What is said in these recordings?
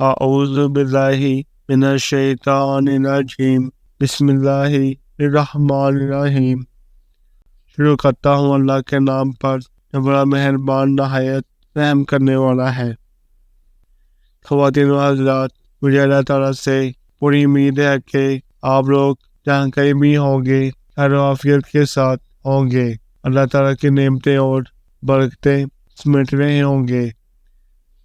اعوذ باللہ من الشیطان الرجیم بسم اللہ الرحمن الرحیم۔ شروع کرتا ہوں اللہ کے نام پر جو بڑا مہربان نہایت رحم کرنے والا ہے۔ خواتین و حضرات، مجھے اللہ تعالیٰ سے پوری امید ہے کہ آپ لوگ جہاں کہیں بھی ہوں گے خیر و عافیت کے ساتھ ہوں گے، اللہ تعالیٰ کی نعمتیں اور برکتیں سمیٹ رہے ہوں گے۔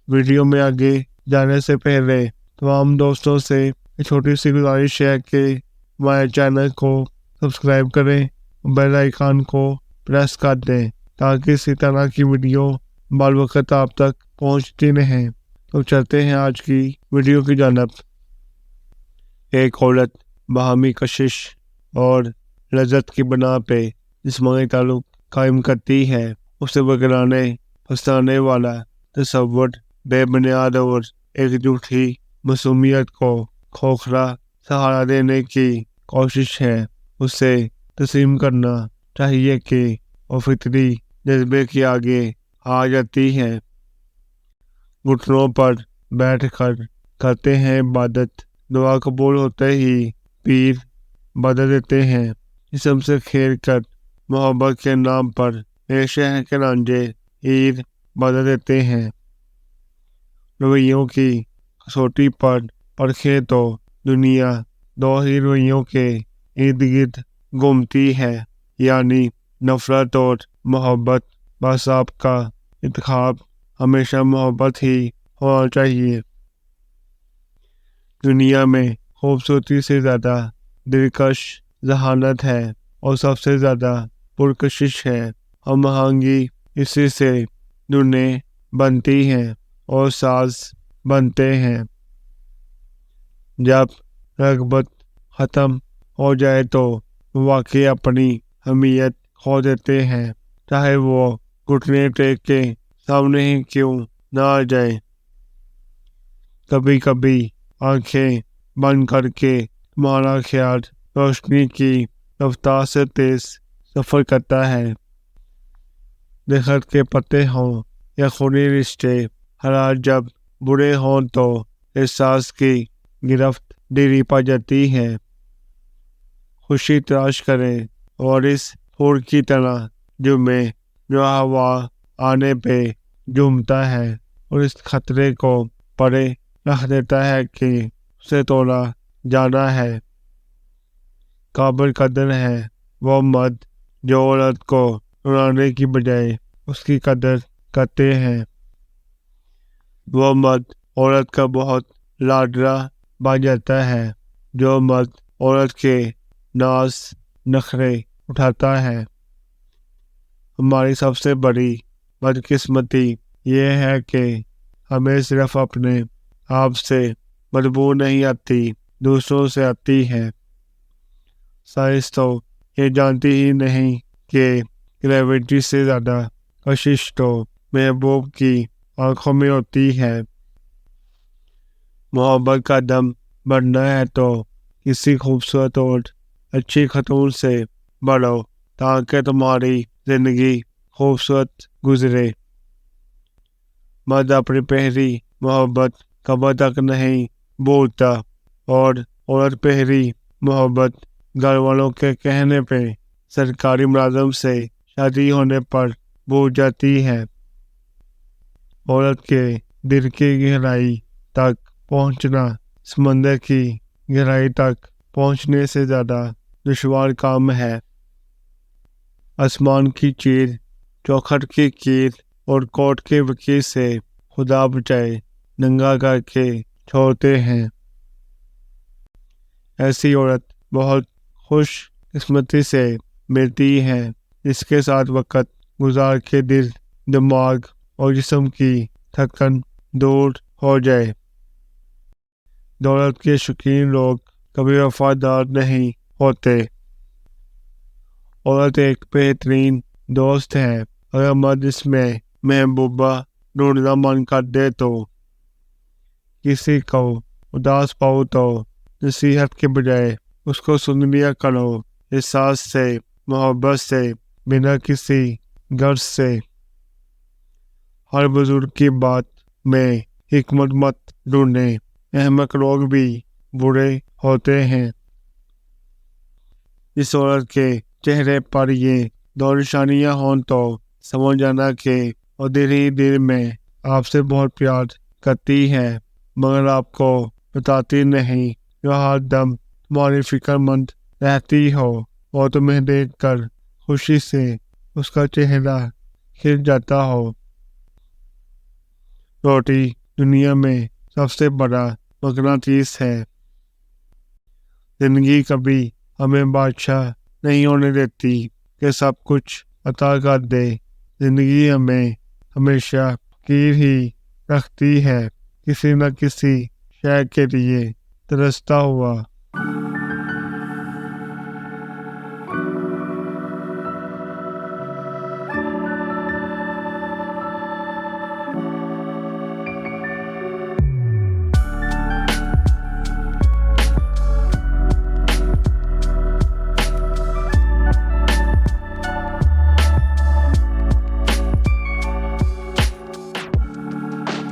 ویڈیو میں آگے جانے سے پہلے تمام دوستوں سے ایک چھوٹی سی گزارش ہے کہ ہمارے چینل کو سبسکرائب کریں، بیل آئیکن کو پریس کر دیں تاکہ اسی طرح کی ویڈیو بال وقت آپ تک پہنچتی رہیں۔ تو چلتے ہیں آج کی ویڈیو کی جانب۔ ایک عورت باہمی کشش اور لذت کی بنا پہ جسمانی تعلق قائم کرتی ہے، اسے بگڑانے پھنسانے والا تصور بے بنیاد اور ایک جھوٹی معصومیت کو کھوکھلا سہارا دینے کی کوشش ہے۔ اسے تسلیم کرنا چاہیے کہ وہ فطری جذبے کے آگے آ جاتی ہے۔ گھٹنوں پر بیٹھ کر کرتے ہیں عبادت، دعا قبول ہوتے ہی پیر بدل دیتے ہیں۔ جسم سے کھیل کر محبت کے نام پر ایک شہر کے رانجھے عید بدل دیتے ہیں۔ رویوں کی کسوٹی پر پرکھیں تو دنیا دو ہی رویوں کے ارد گرد گھومتی ہے، یعنی نفرت اور محبت۔ بس آپ کا انتخاب ہمیشہ محبت ہی ہونا چاہیے۔ دنیا میں خوبصورتی سے زیادہ دلکش ذہانت ہے اور سب سے زیادہ پرکشش ہے۔ ہم آہنگی اسی سے دھنیں بنتی ہیں اور ساز بنتے ہیں۔ جب رغبت ختم ہو جائے تو واقعی اپنی اہمیت کھو دیتے ہیں، چاہے وہ گھٹنے ٹیک کے سامنے ہی کیوں نہ آ جائے۔ کبھی کبھی آنکھیں بند کر کے تمہارا خیال روشنی کی رفتار سے تیز سفر کرتا ہے۔ درخت کے پتے ہوں یا خونی رشتے، حالات جب برے ہوں تو احساس کی گرفت ڈیری پا جاتی ہے۔ خوشی تلاش کریں اور اس پھول کی طرح جو ہوا آنے پہ جھومتا ہے اور اس خطرے کو پرے رکھ دیتا ہے کہ اسے توڑا جانا ہے۔ قابل قدر ہے وہ مرد جو عورت کو اڑانے کی بجائے اس کی قدر کرتے ہیں۔ وہ مرد عورت کا بہت لاڈلا بن جاتا ہے جو مرد عورت کے ناز نخرے اٹھاتا ہے۔ ہماری سب سے بڑی بدقسمتی یہ ہے کہ ہمیں صرف اپنے آپ سے بدبو نہیں آتی، دوسروں سے آتی ہے۔ سائنس تو یہ جانتی ہی نہیں کہ گریوٹی سے زیادہ کشش تو محبوب کی آنکھوں میں ہوتی ہے۔ محبت کا دم بڑھنا ہے تو کسی خوبصورت اور اچھی خاتون سے بڑھو تاکہ تمہاری زندگی خوبصورت گزرے۔ مرد اپنی پہلی محبت قبر تک نہیں بھولتا اور عورت پہلی محبت گھر والوں کے کہنے پہ سرکاری ملازم سے شادی ہونے پر بھول جاتی ہے۔ عورت کے دل کی گہرائی تک پہنچنا سمندر کی گہرائی تک پہنچنے سے زیادہ دشوار کام ہے۔ آسمان کی چیر، چوکھٹ کی کیر اور کوٹ کے وکیل سے خدا بچائے ننگا کر کے چھوڑتے ہیں۔ ایسی عورت بہت خوش قسمتی سے ملتی ہے جس کے ساتھ وقت گزار کے دل، دماغ اور جسم کی تھکن دور ہو جائے۔ دولت کے شوقین لوگ کبھی وفادار نہیں ہوتے۔ عورت ایک بہترین دوست ہے۔ اگر مرد اس میں محبوبہ ڈھونڈنا من کر دے تو کسی کو اداس پاؤ تو نصیحت کے بجائے اس کو سن لیا کرو، احساس سے، محبت سے، بنا کسی غرض سے۔ ہر بزرگ کی بات میں حکمت مت ڈھونڈیں، احمق لوگ بھی برے ہوتے ہیں۔ اس عورت کے چہرے پر یہ دو نشانیاں ہوں تو سمجھ جانا کہ وہ دل ہی دل میں آپ سے بہت پیار کرتی ہے، مگر آپ کو بتاتی نہیں۔ جو ہر دم تمہاری فکر مند رہتی ہو، وہ تمہیں دیکھ کر خوشی سے اس کا چہرہ کھل جاتا ہو۔ روٹی دنیا میں سب سے بڑا مقناطیس ہے۔ زندگی کبھی ہمیں بادشاہ نہیں ہونے دیتی کہ سب کچھ عطا کر دے۔ زندگی ہمیں ہمیشہ فقیر ہی رکھتی ہے، کسی نہ کسی شے کے لیے ترستا ہوا۔